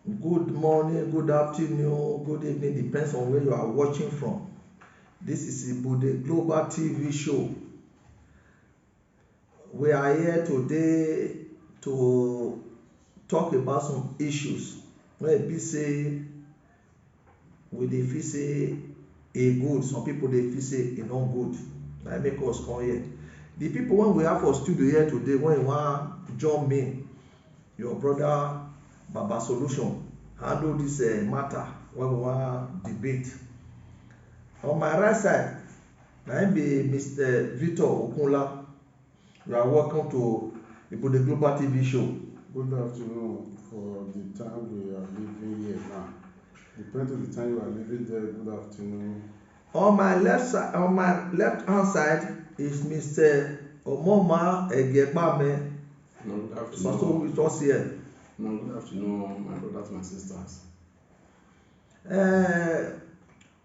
Good morning, good afternoon, good evening, depends on where you are watching from. This is Ibude Global TV show. We are here today to talk about some issues wey be say we dey feel say e good, some people dey feel say e no good. Na make us come here. The people wey we have for studio here today, when you wan join me, your brother Baba Solution, handle this matter wey we wan debate. On my right side, na him be Mr. Victor Okunla. You are welcome to Ibude Global TV show. Good afternoon. For the time we are living here now, depends on the time you are living there. Good afternoon. On my left side, on my left hand side is Mr. Omoma Egebame. No, good Also afternoon. with us here. No, good afternoon, my brothers, my sisters.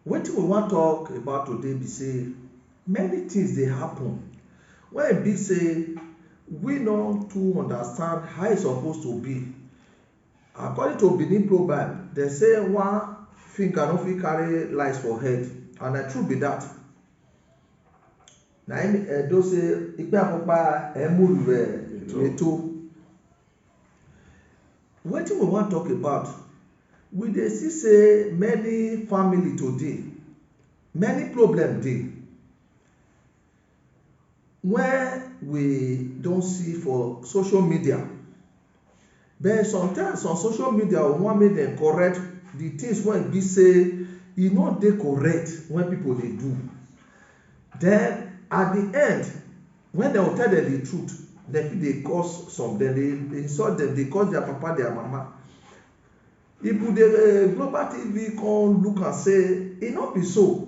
Wetin we wan talk about today be say many things dey happen when e be say we no too understand how e suppose to be. According to Benin proverb, dem say one finger no fit carry lice for head, and na true be that. Na im Edo say ikpe akpokpa emuru eto. Wetin we wan talk about, we dey see say many family today, many problem dey wey we don see for social media. But sometimes on social media we wan make dem correct the things wey be say e no dey correct when people dey do. Then at the end, when dem go tell dem the truth, dem fit dey curse some, dem dey insult dem, dey curse their papa, their mama. Ibude Global TV come look am say e no be so.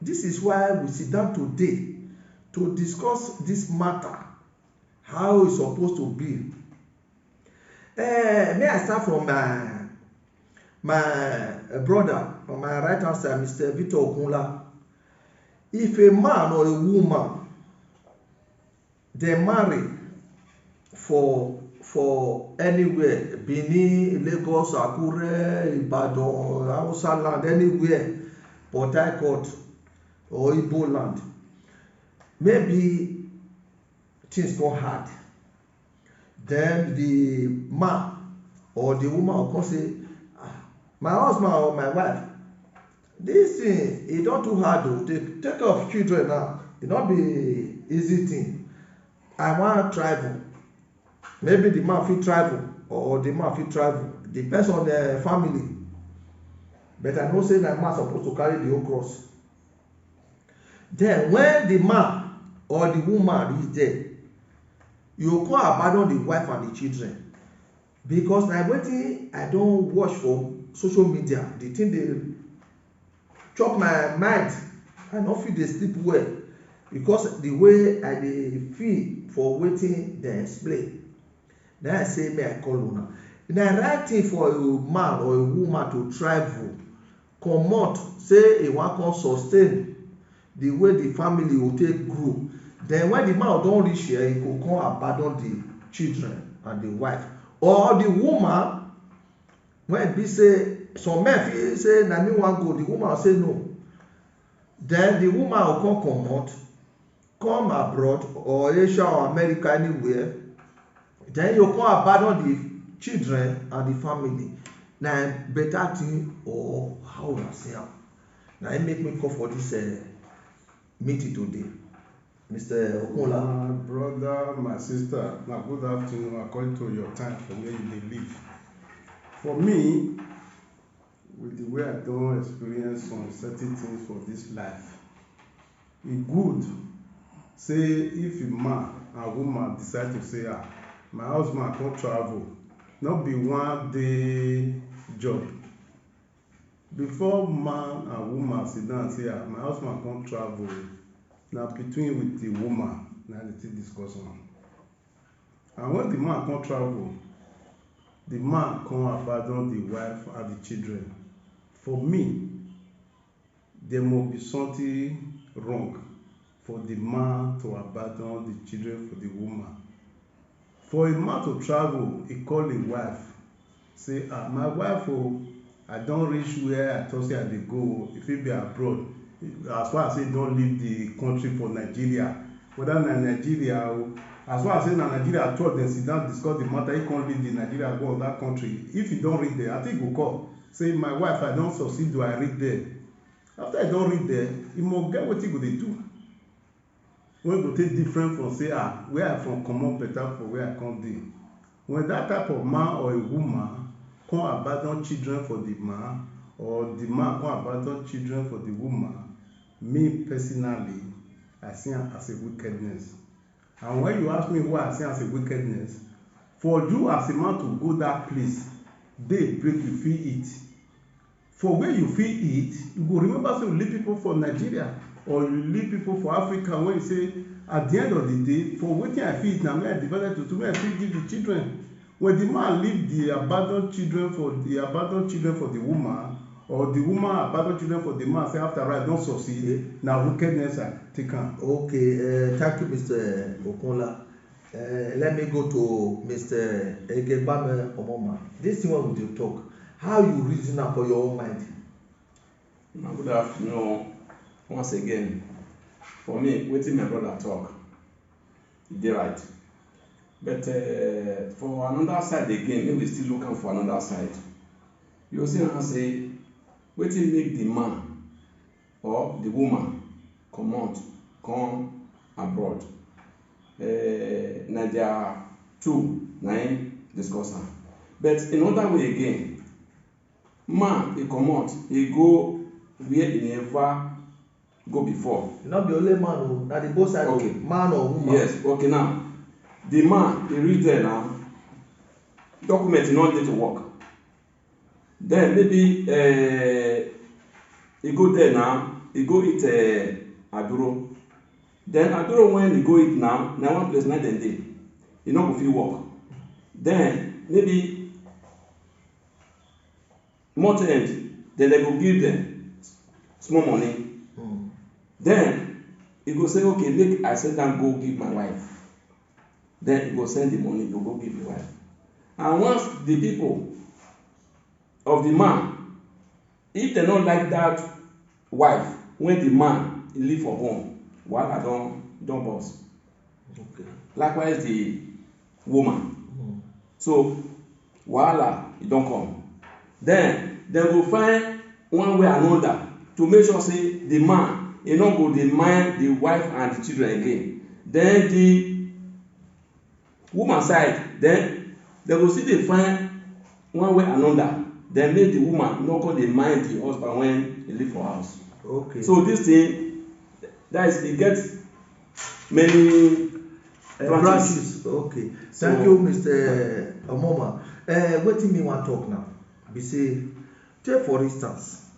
This is why we sit down today to discuss this matter, how e suppose to be. May I start from my brother on my right hand side, Mr. Victor Okunla. If a man or a woman dey marry for anywhere, Benin, Lagos, Akure, Ibadan, Hausa land, anywhere, Port Harcourt or Igbo land, maybe things come hard, then the man or the woman go come say, my husband or my wife, this thing e don too hard o, take care of children now, e no be easy thing. I wan travel. Maybe the man fit travel or the man fit travel, depends on the family. But I know say na man suppose to carry the whole cross. Then when the man or the woman reach there, you go come abandon the wife and the children, because na wetin I don watch for social media, the thing dey chop my mind. I no fit dey sleep well because the way I dey feel for wetin dem explain. Na I say make I call una. Na right thing for a man or a woman to travel comot, say e wan come sustain the way the family go take grow. Then when the man don reach here, e go come abandon the children and the wife, or the woman when be say some men feel say na me wan go, the woman say no. Then the woman go come comot, come abroad or Asia or America, anywhere. Then you come abandon the children and the family. Na better thing, or how una see am? Na im make me come for this meeting today. Mr. Okunla. My brother, my sister, na good afternoon according to your time from where you dey live. For me, with the way I don experience some certain things for this life, e good say if a man and woman decide to say, my husband come travel, no be one day job. Before man and woman sit down say, my husband come travel, na between with the woman na dey take discuss am. And when the man come travel, the man come abandon the wife and the children. For me, there must be something wrong for the man to abandon the children for the woman. For a man to travel, he call a wife, say my wife I don reach where I talk say I dey go, e fit be abroad, as far as say don leave the country for Nigeria, whether na Nigeria as far as say na Nigeria talk dem sit down discuss the matter, he come leave the Nigeria go other country, if he don reach there I think he go call say my wife I don succeed o, I reach there. After I don reach there, he must get wetin he go dey do wey go take different from say where I from comot better for where I come dey. When that type of man or a woman come abandon children for the man, or the man come abandon children for the woman, me personally I see am as a wickedness. And when you ask me why I see am as a wickedness, for you as a man to go that place, day break you fit eat. For where you fit eat, you go remember say you leave people for Nigeria or you leave people for Africa, when you say at the end of the day, for wetin I fit eat na me I develop to me I fit give the children. When the man leave the abandoned children for the woman, or the woman abandon children for the man, say after I don succeed, na wickedness I take am. Okay, thank you, Mr. Okunla. Let me go to Mr. Egebame Omoma. This thing what we dey talk, how you reason am for your own mind? Good afternoon once again. For me, wetin my brother talk, e dey right. But for another side again, make we still look am for another side. You see am say wetin make the man or the woman comot come abroad, na their two na im discuss am. But in other way again, man e comot, e go where e never go before. Not be only man o, na the both side. Okay. Man or woman. Yes, okay now. The man e reach there now, document e no dey to work. Then maybe e go there now, e go eat aduro. Then aduro when e go eat now, na one place na dem dey, e no go fit work. Then maybe month end, then dem go give dem small money. Then e go say okay, make I sit down go give my wife. Then he go send the money to go give the wife. And once the people of the man, if they don't like that wife, when the man leave for home, wahala don burst. Okay. Likewise the woman. So wahala e don come. Then dem go find one way or another to make sure say the man e no go dey mind the wife and the children again. Then the woman side, then dem go still dey find one way or another, then make the woman no go dey mind the husband when he leave for house. Okay. So this thing, that is, e get many branches. Okay. Thank you, Mr. Omoma. Wetin me wan talk now be say, take for instance,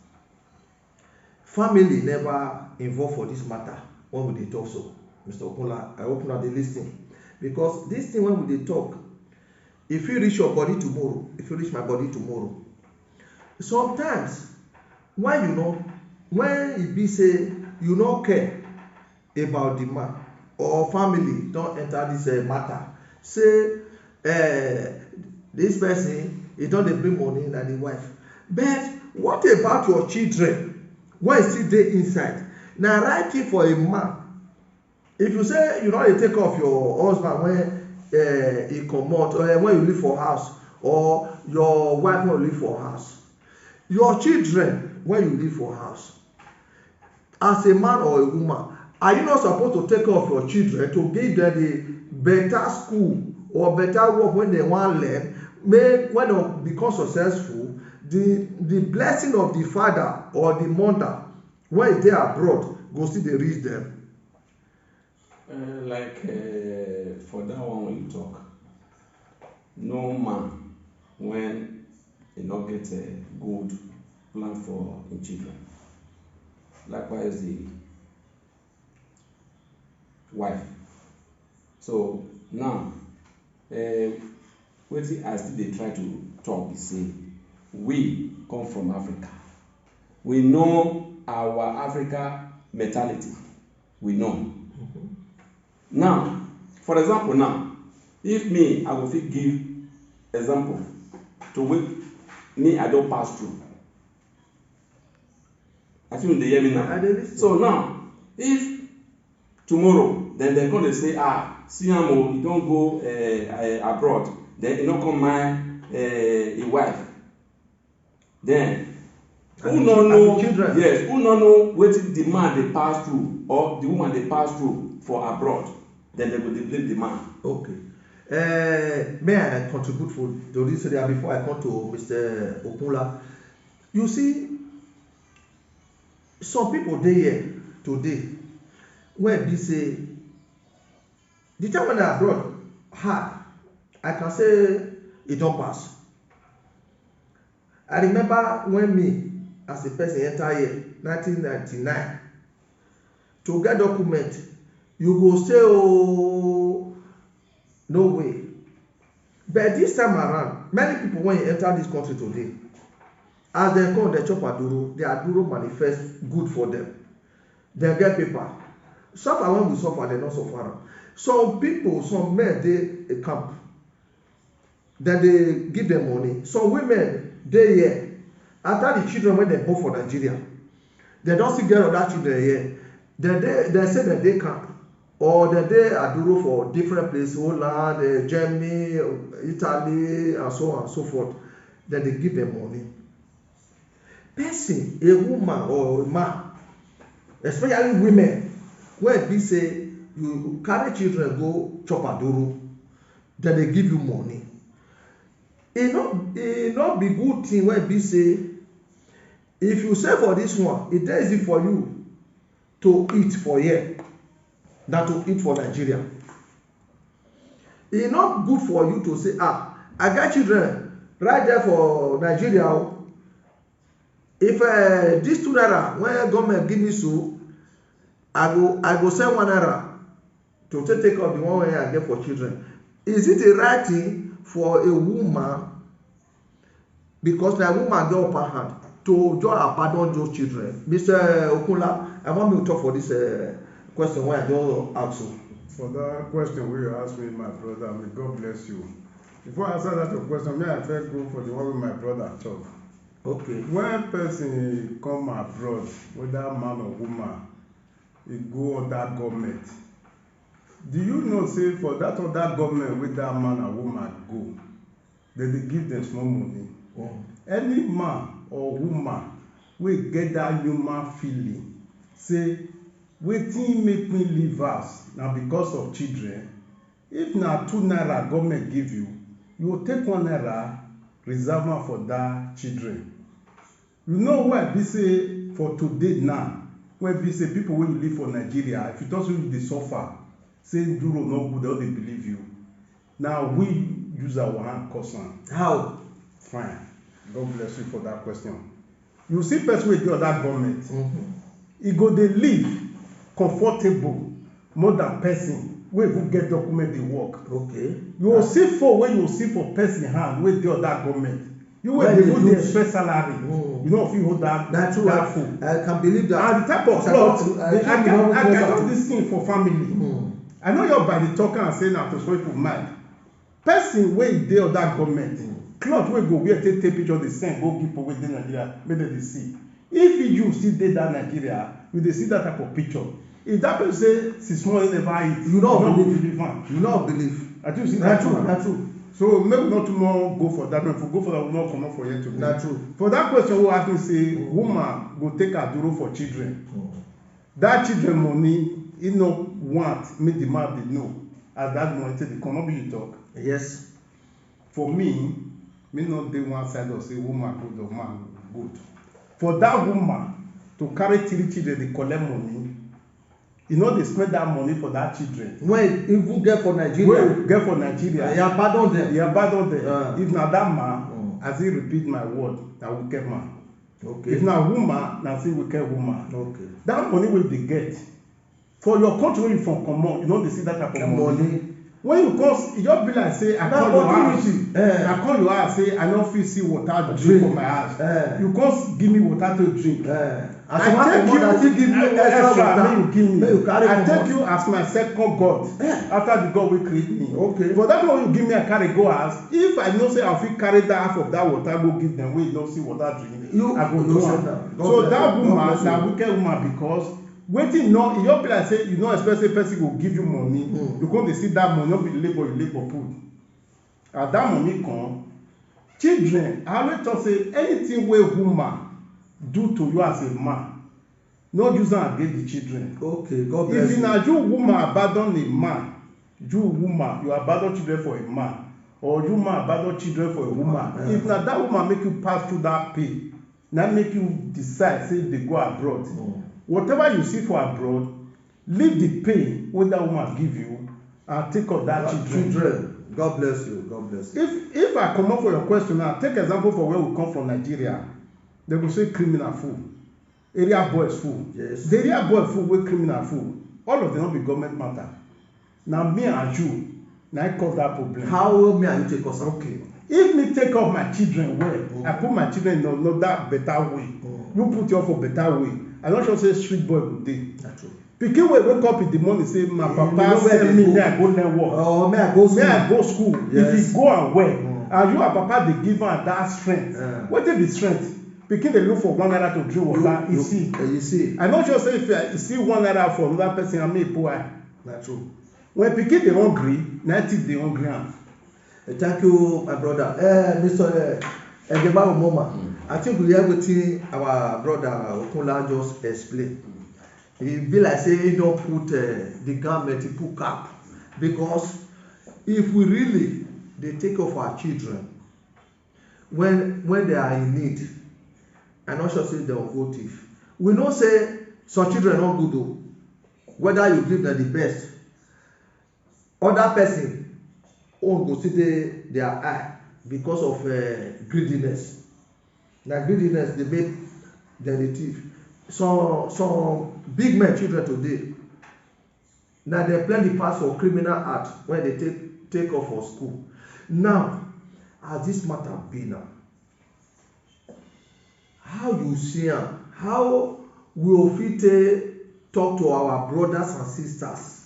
family never involve for this matter when we dey talk so. Mr. Okunla, I hope una dey lis ten, because this thing when we dey talk, e fit reach your body tomorrow, e fit reach my body tomorrow. Sometimes when e be say you no care about the man, or family don enter this matter, say this person e don dey bring money na the wife, but what about your children wey still dey inside? Na right thing for a man, if you say you no dey take care of your husband when he comot, or when you leave for house, or your wife when you leave for house, your children when you leave for house, as a man or a woman, are you not supposed to take care of your children, to give them the better school or better work when they wan learn, make when they become successful, the blessing of the father or the mother when they are abroad go still dey reach them? For that one when you talk, no man when e no get a good plan for im children. Likewise the wife. So now wetin I still dey try to talk be say, we come from Africa, we know our Africa mentality, we know. Now for example now, if me I go fit give example, to wait me I don pass through. I think they hear me now. So now, if tomorrow then they come dey say see am o, he don go abroad, then he no come marry a wife, then who no know wetin the man dey pass through or the woman dey pass through for abroad, then they go dey blame the man. Okay. May I contribute to this area before I come to Mr. Okunla? You see, some people dey here today wey be say the time when I abroad hard, I can say e don pass. I remember when me as a person enter here 1999 to get document, you go say oh no way. But this time around, many people when you enter this country today, as they come they chop aduro, the aduro manifest good for them. They get paper. Suffer when we suffer, they not suffer. Some people, some men dey a camp, then they give them money. Some women dey here after the children when they born for Nigeria, they don still get other children here. They say that they camp or they dey aduro for different places, Holland, Germany, Italy, and so on and so forth. Then they give them money. Person, a woman or a man, especially women, when be say you carry children go chop aduro, then they give you money. E no be good thing when be say if you save for this one, it dey easy for you to eat for here than to eat for Nigeria. E not good for you to say I get children right there for Nigeria. If this 2 naira when government give me so, I go send 1 naira to take care of the one wey I get for children. Is it a right thing for a woman, because na woman get upper hand, to just abandon those children? Mr. Okunla, I want me to talk for this question wey I just ask you. For that question wey you ask me, my brother, may God bless you. Before I answer that your question, may I first go for the one wey my brother talk. Okay. When person come abroad, whether man or woman, e go other government, do you know say for that other government wey that man and woman go, dem dey give them small money? Any man or woman wey get that human feeling say wetin make me leave house na because of children, if na 2 naira government give you, you go take 1 naira reserve am for that children. You know why be say for today now, when be say people wey you live for Nigeria, if you talk say you dey suffer, say duro no good, they no dey believe you. Now we use our hand cause am. How? Fine. God bless you for that question. You see person wey dey other government, e go dey live comfortable more than person wey go get document dey work. Okay. You go see for wey you see for person hand wey dey other government. You wey dey go dey expect salary, you no fit hold that phone. I can believe that. And the type of plot, I got this thing for family. I know you by the talker and say na to spoil people mind. Person wey dey other government, cloth wey go wear take picture dey send go people wey dey Nigeria make dem dey see. If you still dey that Nigeria, you dey see that type of picture. If that person say since morning never eat, you no believe am. You no believe. I do see that true. So maybe not more go for that. If we go for that, we not come up for here today. That's true. For that question, we have to say woman go take aduro for children. That children money, he no want make the man dey know. As that money take dey come, no be you talk. Yes. For me not dey one side of say woman good or man good. For that woman to carry 3 children dey collect money, e no dey spend that money for that children. When even get for Nigeria. Wey get for Nigeria. He abandon them. He abandon them. If na that man, as he repeat my word, na wicked man. Okay. If na woman, na say wicked woman. Okay. That money wey dey get for your country wey you from comot, you no dey see that type of money. When you come, e just be like say I call your house. I call your house say I no fit see water drink for my house. You come give me water to drink. As a man for mother still give you extra water. Make you give me. Make you carry I take comot. you as my second God. Yeah. After the God wey create me. Okay. For that one you give me I carry go house. If I know say I fit carry that half of that water go give them wey no see water drink. You- I go you do said am. that. God So bless that you. God woman bless na you. wicked woman because wetin no e just be like say you no expect say person go give you money. You come dey see that money no be labour you labour put. As that money come, children I always talk say anything wey woman do to you as a man no use am against the children. Okay, God bless If you. na you woman abandon a man, you woman you abandon children for a man, or you man abandon children for a woman, Yeah. if na that woman make you pass through that pain, na make you decide say dey go abroad. Whatever you see for abroad, leave the pain wey that woman give you and take of that children. God bless you. God bless you. If I comot for your question now, take example for where we come from Nigeria, they go say criminal full, area boys full. Yes. The area boy full wey criminal full, all of them no be government matter. Na me and you na it cause that problem. How me and you take us out? Okay. If me take up my children well, I put my children in another better way. You put your for better way. I no sure say street boy go dey. That's true. Pikin wey wake up in the morning say my You papa know where send they me go. make I go learn work. Oh, may I go school? May I go school. Yes. If he go am well, and you and papa dey give am that strength. Wetin be strength? Pikin dey look for 1 naira to drink water. You see. You see. I no sure say if you see 1 naira for another person and make poor eye. That's true. When pikin dey hungry, na thief dey hungry am. Thank you, my brother. Mr. Egebawo Moma, I think we hear wetin our brother Okunla just explain. E be like say he don put the garment, he put cap, because if we really dey take care of our children when they are in need, I no sure say dem go thief. We know say some children no good o, whether you give them the best, other person own go still dey their eye because of greediness. Na greediness dey make dem dey thief. Some big men children today, na dem plenty pass for criminal act when dey take off for school. Now as this matter be now, how you see am? How we go fit take talk to our brothers and sisters,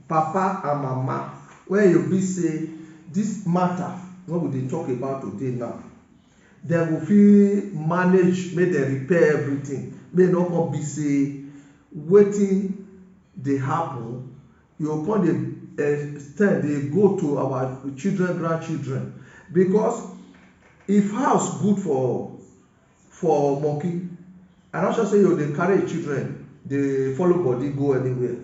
papa and mama, when you be say this matter wey we dey talk about today now, dem go fit manage make dem repair everything, make e no come be say wetin dey happen you go come dey extend dey go to our children, grandchildren. Because if house good for monkey, I no sure say you dey carry children dey follow body go anywhere.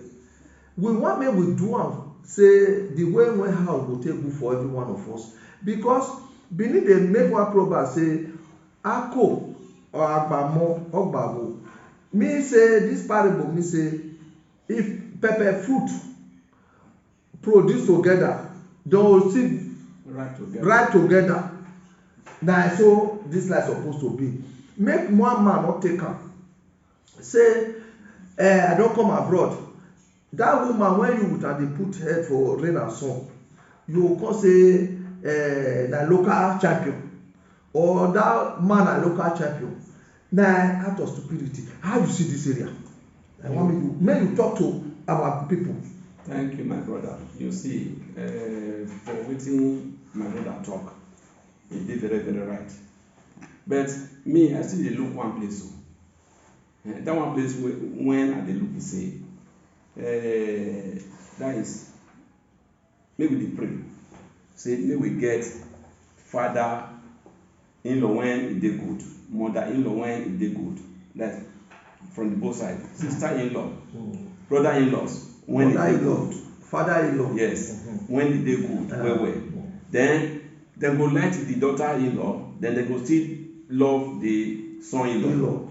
We want make we do am say the way when house go take good for every one of us. Because Benin dey make one proverb say ako or agbamo ogbabo, mean say this parable mean say if pepper fruit produce together, they will still right together. Na so this life suppose to be. Make one man not take am say I don come abroad. That woman when you would have dey put head for rain and sun, you go come say na local champion, or that man na local champion. Na out of stupidity. How you see this area? I want make you talk to our people. Thank you, my brother. You see, for wetin my brother talk, he dey very very right. But me, I still dey look one place o. That one place when I dey look be say, that is, make we dey pray. Say make we get father in-law when e dey good, mother in-law when e dey good. That's from the both sides. Sister in-law, brother in-laws when e dey good. Father in-law. Yes, when e dey good well well. Then dem go like the daughter in-law, then dem go still love the son in-law.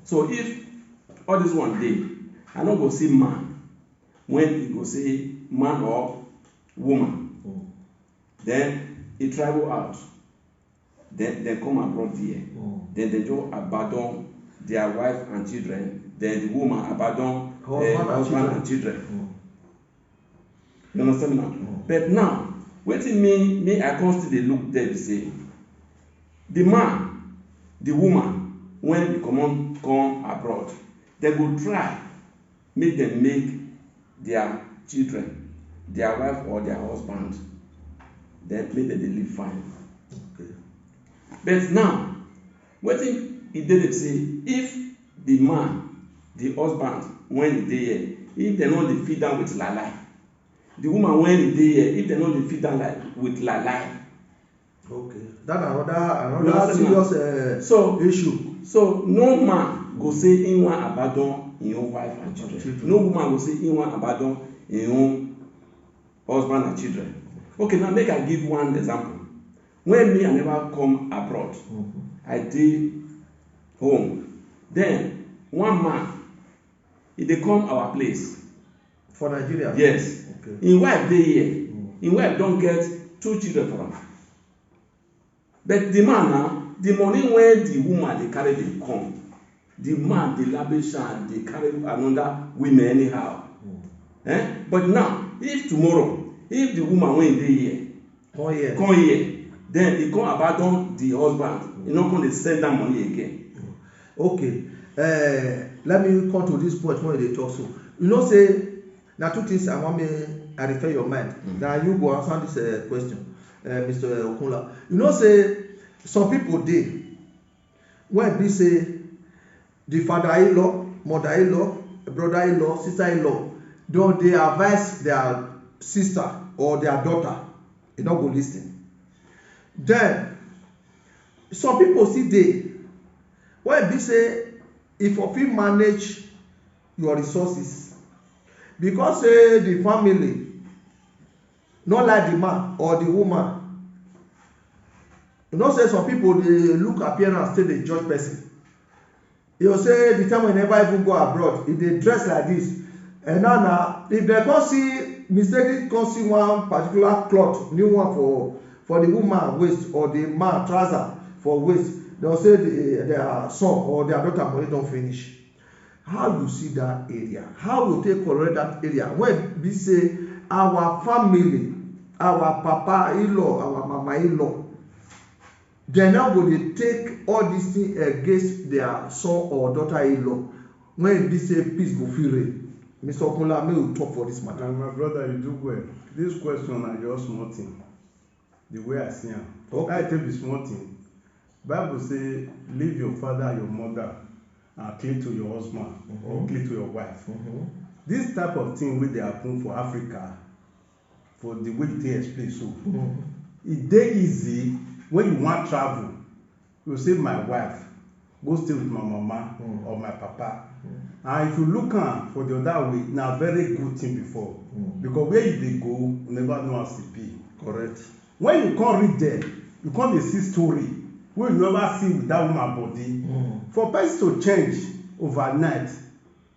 So if all this one dey, I no go see man when e go say man or woman, then e travel out, then dem come abroad there, then dem just abandon their wife and children, then the woman abandon husband and children. You understand now? But now wetin me I come still dey look there be say the man, the woman when they come abroad, they go try make dem make their children, their wife or their husband, then make dem dey live fine. Okay. But now, wetin e dey dey say, if the man, the husband, when e dey here, if dem no dey feed am with lie, the woman when e dey here, if dem no dey feed am with lie. Okay. That another serious issue. So no man go say im wan abandon im own wife and children. No woman go say im wan abandon im own husband and children. Okay, now make I give one example. When me I never come abroad, I dey home. Then one man, e dey come our place. For Nigeria? Yes. Okay. Im wife dey here. Im wife don get 2 children for am. But the man now, the money wey the woman dey carry dey come, the man dey lavish am, dey carry another women anyhow. But now, if tomorrow, if the woman wey dey here come here, then e come abandon the husband, e no come dey send am money again. Okay. Let me come to this point when they talk so. You know, say, na 2 things I refer your mind. Now you go answer this question, Mr. Okunla. You know, say, some people dey, when be say, the father-in-law, mother-in-law, brother-in-law, sister-in-law, don dey advise their sister or their daughter, e no go lis ten. Then, some people still dey, when be say, if you fit manage your resources, because say the family no like the man or the woman, you know say some people dey look appearance take dey judge person. You know say the time we never even go abroad, e dey dress like this, and now if dem come see mistakenly come see one particular cloth, new one for the woman waist or the man trouser for waist, dem say their son or their daughter money don finish. How you see that area? How you take correct that area when be say our family, our papa-in-law, our mama-in-law, dem now go dey take all these things against their son or daughter-in-law when be say peace go fit reign? Mr. Okunla, may we talk for this matter. And my brother, you do well. This question na just small thing. The way I see am. Okay. I take the small thing. Bible say, leave your father and your mother and cleave to your husband or cleave to your wife. This type of thing wey dey happen for Africa, for the way you take explain so, e dey easy when you wan travel. You say my wife go stay with my mama or my papa. And if you look am for the other way, na very good thing before. Because where you dey go, you never know as e be. Correct. When you come read there, you come dey see story wey you never see with that woman body. For person to change overnight,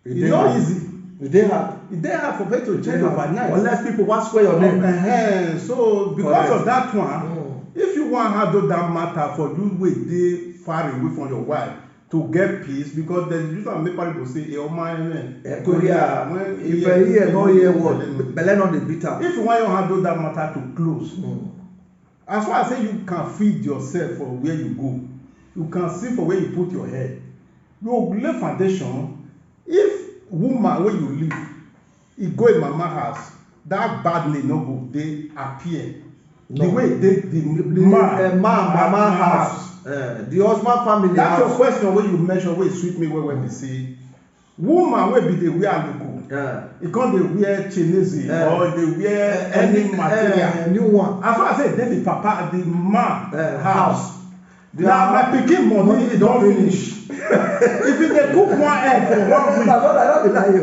e no easy. E dey hard. E dey hard for person to change overnight. Unless people wan swear your name. So because of that one, if you wan handle that matter for you wey dey far away from your wife to get peace, because there is reason make people say Korea, if I hear no hear word, belle no dey beat am. If you wan handle that matter to close, as far as say you can feed yourself for where you go, you can see for where you put your head, you lay foundation. If woman wey you live, e go in mama house, that bad name no go dey appear. The way dey the man mama house. The husband family. That's your question wey you mention wey sweet me well be say, woman wey be dey wear aluko, e come dey wear chinese or dey wear any material, new one. As far as say dey the papa the man house, na my pikin money e don finish. If you dey cook one egg for 1 week,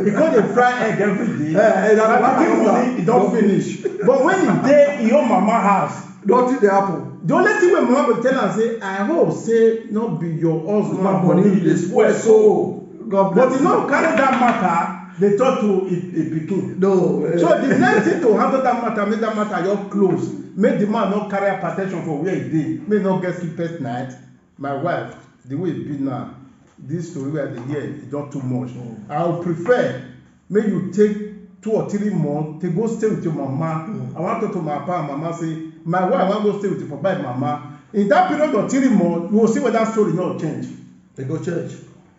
e come dey fry egg every day, my pikin money e don finish. But when e dey e own mama house, nothing dey happen. The only thing wey mama go tell am say, I hope say no be your husband money you dey spoil so. But you no carry that matter dey talk to a pikin. No. So the next thing to handle that matter, make that matter just close. Make the man no carry hypertension for where he dey. Make no get sleepless night. My wife, the way e be now, this story wey I dey hear e don too much. I would prefer make you take 2 or 3 months to go stay with your mama. I wan talk to my papa and mama say, my wife wan go stay with your papa and mama. In that period of 3 months, you will see whether story no change. They go church.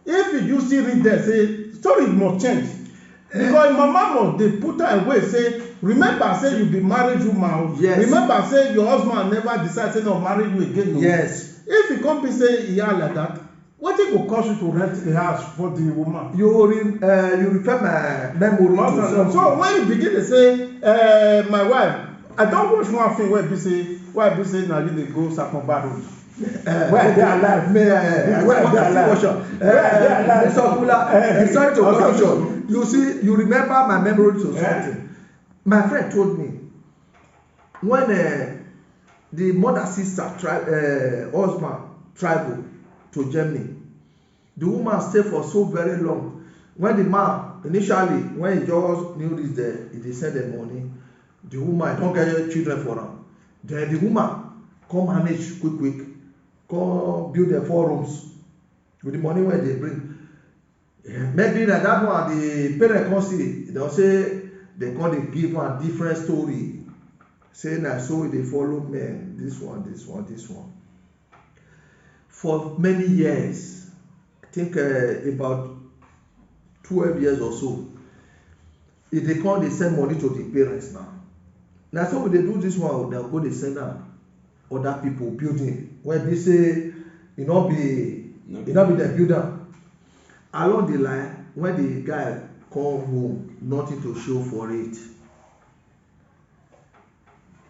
If you still read there, say story must change. Because mama must dey put her away, say remember say you be married woman. Yes. Remember say your husband never decide say no marry you again. No. Yes. If e come be say e yarn like that, wetin go cause you to rent the house for the woman? You refer my memory to something. So when you begin to say my wife, I don watch one film wey be say na you dey go Sakonba road. Where they alive? Where they alive? Mr. Kula, sorry to cut you short. You see, you remember my memory to something. My friend told me when the mother sister husband travel to Germany, the woman stay for so very long. When the man initially, when he just knew this, they send the money. The woman don't get children for am. Then the woman come manage quick, come build the 4 rooms with the money where they bring. Maybe na that one the parent come see, they say they come dey give one different story. Say na so they follow men, this one. For many years, I think about 12 years or so, if they come dey send money to the parents now. Na so we dey do this one, they go dey send am other people building when be say e no be dem build am. Along the line, when the guy come home, nothing to show for it.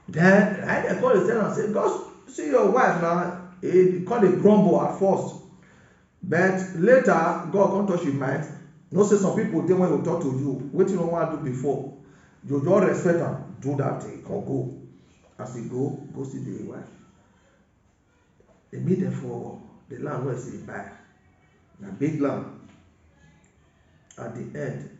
Then I call the tenant and say, go see your wife now. He come dey grumble at first, but later God come touch him mind. No say some people dey when go talk to you, wetin you no wan do before, you just respect am, do that thing, come go. As he go see the wife. They meet them for the land where he buy, na big land. At the end,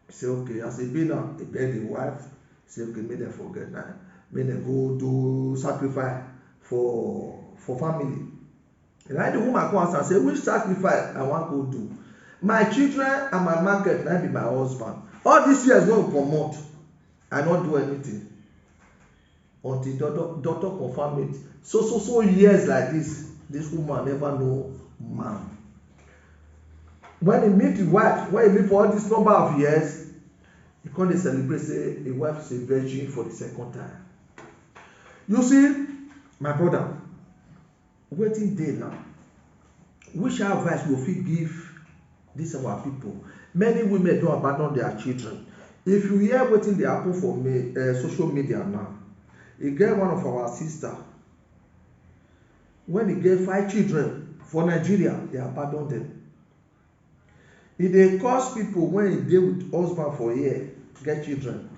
he say okay, as he be now, he beg the wife, say okay, make them forget now, make them go do sacrifice for family. And like the woman come answer say, which sacrifice I wan go do? My children and my market na be my husband. All these years wey we comot, I no do anything until doctor confirm it. So years like this woman never know man. When he meet the wife, when he meet for all this number of years, he come dey celebrate say the wife is a virgin for the second time. You see, my brother, wetin dey now? Which advice we fit give this our people? Many women don abandon their children. If you hear wetin dey happen for social media now, e get one of our sister when e get 5 children for Nigeria, they abandon them. E dey cause people when e dey with husband for here get children.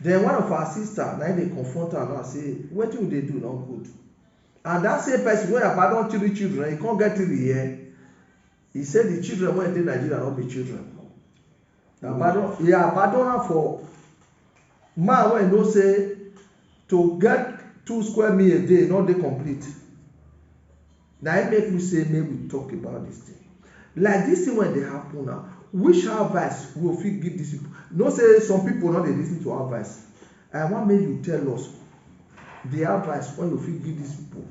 Then one of our sister na dey confront her now say wetin we dey do no good. And that same person wey abandon 3 children, he come get 3 here. He say the children wey dey Nigeria no be children. He abandon am for man wey know say to get 2 square meal a day no dey complete. Na it make me say make we talk about this thing. Like this thing wey dey happen now, which advice we fit give these people? No say some people no dey lis ten to advice. I wan make you tell us the advice wey you fit give these people,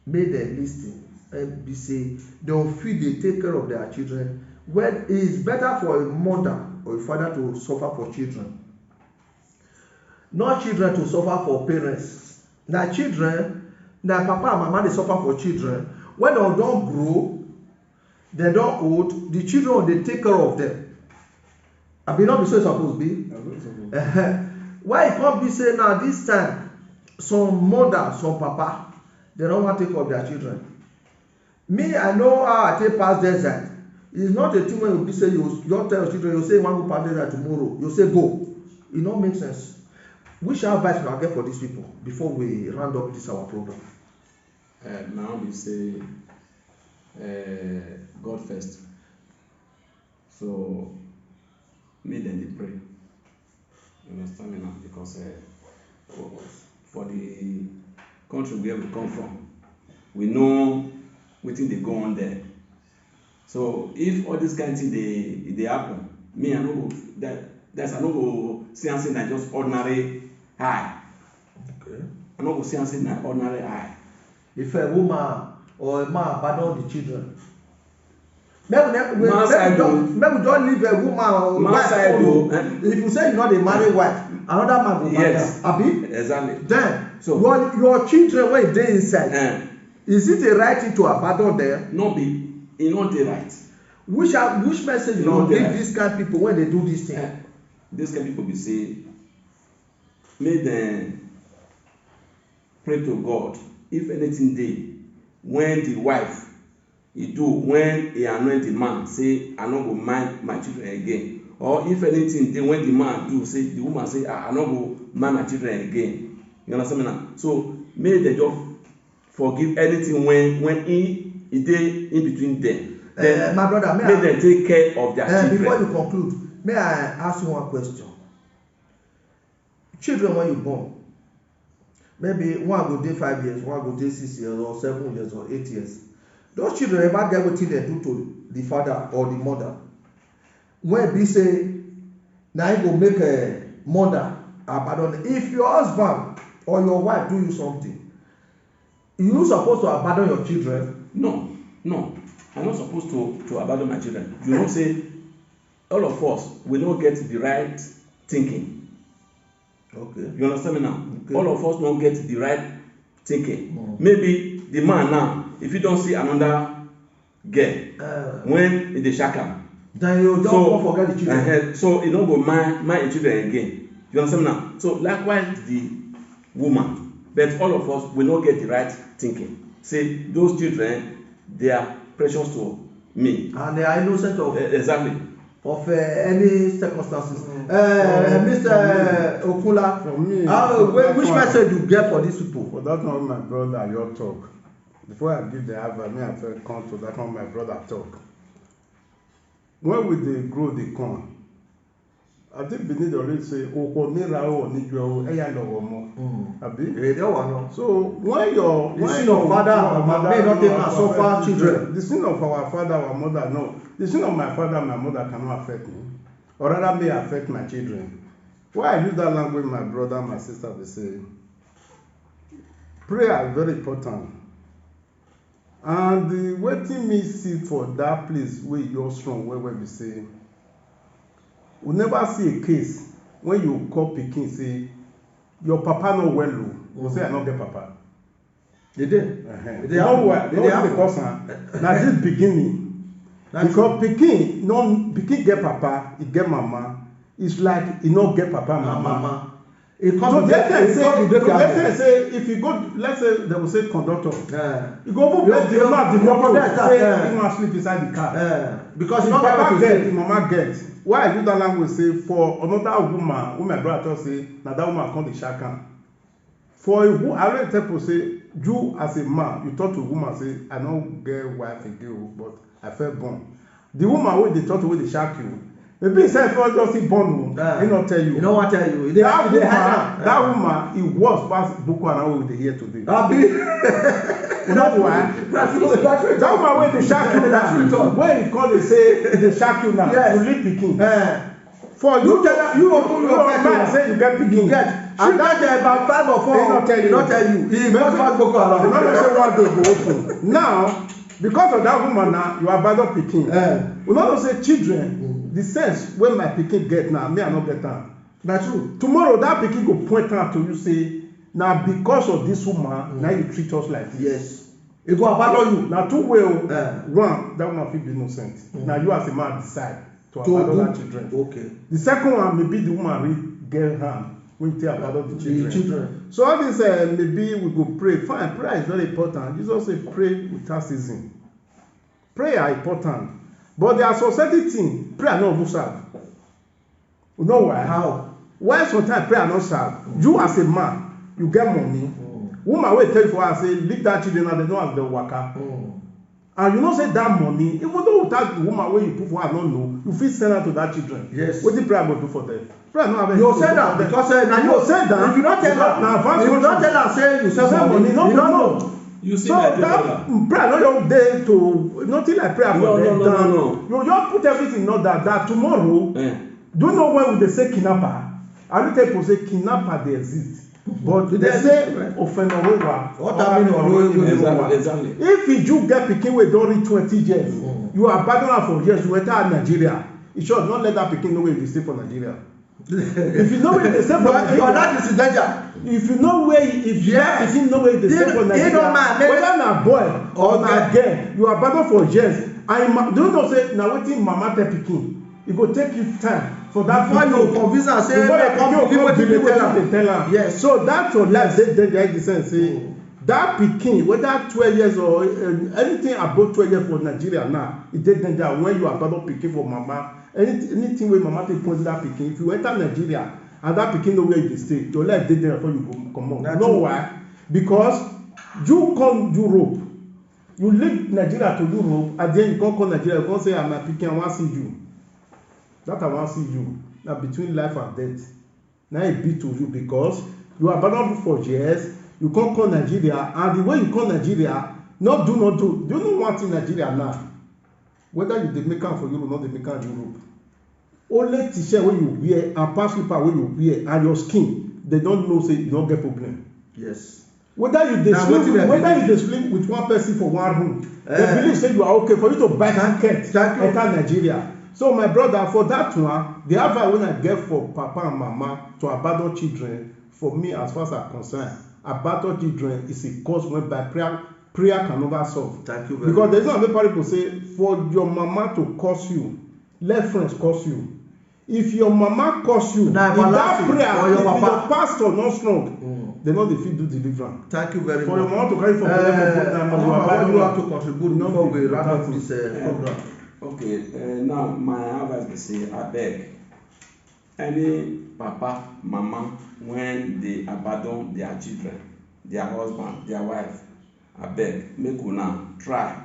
make dem lis ten and be say dem fit dey take care of their children. When it is better for a mother or a father to suffer for children, not children to suffer for parents. Na children, na papa and mama dey suffer for children. When dem don grow, dem don old, the children dey take care of them. Abi no be so e suppose be? Why e come be say now this time some mother, some papa, dem no wan take care of their children. Me, I know how I take pass desert. It's not a thing wey you be say you just tell your children, you say you wan go pass desert tomorrow, you say go. E no make sense. Which advice una get for these people before we round up this our program? My own be say God first. So make dem dey pray. You understand me now? Because for the country where we come from, we know wetin dey go on there. So if all this kind thing dey happen, me I no go I no go see am say na just ordinary eye. Okay. I no go see am say na ordinary eye. If a woman or a man abandon the children. Maybe we side just leave a woman or Man wife side alone. o, If you say you not a married wife, another man go marry Yes. her, abi? exactly. Then So- your children wey dey inside, Eh, is it a right thing to abandon them? no be e no dey right. Which message you No, go give right. dis kind people when they do this thing? Eh, this kind people be say make dem pray to God if anything dey when the wife e do when e anoint the man say I no go mind my children again, or if anything dey when the man do say the woman say I no go mind my children again. You understand me now? So make dem just forgive anything when e dey in between them. Then My brother, make dem take care of their children. before you conclude, may I ask you one question? Children when you born, maybe one go dey 5 years, one go dey 6 years or 7 years or 8 years. Those children ever get wetin dem do to the father or the mother? When be say na im go make a mother abandon. If your husband or your wife do you something, you suppose to abandon your children? No, I'm not supposed to abandon my children. You know say all of us we no get the right thinking. Okay. You understand me now? Okay. All of us no get the right thinking. Mm. Maybe the man now, if he don see another girl when e dey shack am, then you just wan forget the children. so e no go mind im children again. You understand me now? So likewise the woman, but all of us we no get the right thinking. Say those children they are precious to me. And they are innocent of Exactly. Any circumstances. Mr. Okula, For me, which message you get for these people? For that one, my brother, your talk. Before I give the advice, me I first come to that one, my brother talk. When we dey grow the corn, I think Benin dey always say, "Oko mi ra o ni ju o, eya lọ́wọ́ mọ́." Abi? They want to. So when your The sin of father and mother may not take and suffer children. The sin of our father, our mother, no. The sin of my father and my mother cannot affect me, or rather may affect my children. Why I use that language, my brother, my sister, they say, prayer is very important. And the wetin me see for that place where you're strong, where we say, we never see a case when you call pikin say, your papa no well o, you say I no get papa. They did. You know what? You know what the cause am? Na this beginning. Because pikin get papa, he get mama. It's like he no get papa and mama. It So comes let's say if you go, let's say they will say conductor. You go over place the owner of the motor say he wan sleep inside the car. because His you don't papa get get, his mama get. Why I use that language say for another woman, wey my brother talk say na that woman come dey shack am. For a woman, I already tell people say you as a man, you talk to a woman say I no get wife again o, but I first born. The woman wey dey talk to wey dey shack you, maybe he sef just see born o, he no tell you. He no wan tell you. That woman, he worse pass Boko Haram wey we dey hear today. You know why? That woman wey dey shack you now, wey he call dey say dey shack you now, you leave pikin. For you open your mind say you get pikin. And that day about 5 or 4, he not tell you. Not tell you. He just pass Boko Haram. You no know say one day go open. Now, because of that woman now, you abandon pikin. You no know say children, the sense wey my pikin get now, me I no get am. Na true. Tomorrow that pikin go point out to you say, na because of this woman, na you treat us like this. Yes. He go abandon you. Na two way o. One, that woman fit be innocent. Na you as a man decide to abandon that children. Okay. The second one maybe the woman really get harm when you take abandon the children. The children. So all this maybe we go pray. Fine, prayer is very important. Jesus say pray without ceasing. Prayer important. But there are some certain things prayer no go serve. You know why? How? Why sometimes prayer no serve? You as a man, you get money. Woman wey tell you for her say leave that children and they know as they waka. And you know say that money, even though without the woman wey you put for her no know, you fit send her to that children. Yes. Wetin prayer go do for them? Prayer no have anything You to send do am for them. because na you send am. if you no tell Na advance am, if you no country. tell am say you send Send money, money, you no know. You see So my that brother. prayer no just dey to nothing like prayer for No, them. no. You just put everything in order that tomorrow. Do you know when we dey say kidnapper? I dey tell people say kidnapper dey exist. But they say ofenorowa. What that mean on Exactly. If you get pikin wey don reach 20 years, you abandon am for years, you enter Nigeria. You should not let that pikin know where you dey stay for Nigeria. If you know where you dey stay for Nigeria, your dad is in danger. if you know where, if that pikin know where you dey stay for Nigeria, man, whether na boy or na girl, you abandon for years. And do you know say na wetin mama tell pikin, e go take you time for that before you convince am say before make pikin come believe wetin dey tell am. Yes. So that your life dey there in the sense say that pikin whether 12 years or anything above 12 years for Nigeria now, e dey danger when you abandon pikin for mama. Anything wey mama take put that pikin, if you enter Nigeria and that pikin know where you dey stay, your life dey there before you go comot. You know why? Because you come Europe, you leave Nigeria to Europe, and then you come Nigeria, you come say my pikin I wan see you. That I wan see you. Na between life and death. Na e be to you because you abandon for years, you come Nigeria, and the way you come Nigeria, not do. Do you know one thing Nigeria now? Whether you dey make am for Europe or not dey make am Europe, only t-shirt wey you wear and pant slipper wey you wear and your skin, they don know say you don get problem. Yes. Whether you dey sleep with one person for one room, they believe say you are okay for you to buy ticket enter Nigeria. So my brother, for that one, the advice wey I get for papa and mama to abandon children, for me as far as I'm concerned, abandon children is a cause whereby prayer can never solve. Thank you very because much. there's not a people say for your mama to curse you, let friends curse you. If your mama curse you, if that prayer, if your pastor not strong, they know they fit do deliverance. Thank you very much. For your mama to carry for time, you have to contribute before we wrap up this program. Okay, now my advice be say abeg any papa mama when they abandon their children, their husband, their wife, abeg make una try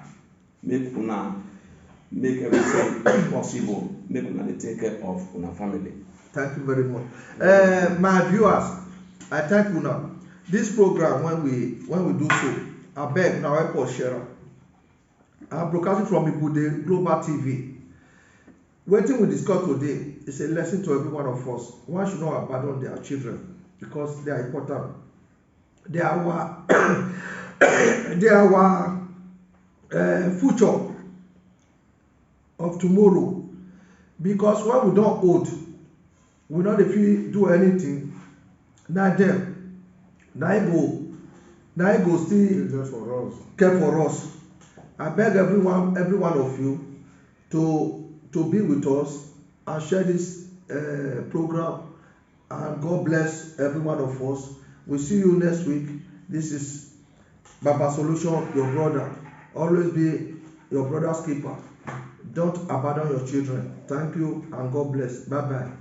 make everything possible make una dey take care of una family. Thank you very much. My viewers, I thank una. This program when we do so, abeg una help us share am. I'm broadcasting from Ibude Global TV. Wetin we discuss today is a lesson to every one of us. One should not abandon their children because they are important. They are our future of tomorrow. Because when we don old, we no dey fit do anything. Na dem, na e go still care for us. I beg every one of you to be with us and share this program, and God bless every one of us. We see you next week. This is Baba Solution, your brother. Always be your brother's keeper. Don't abandon your children. Thank you and God bless. Bye bye.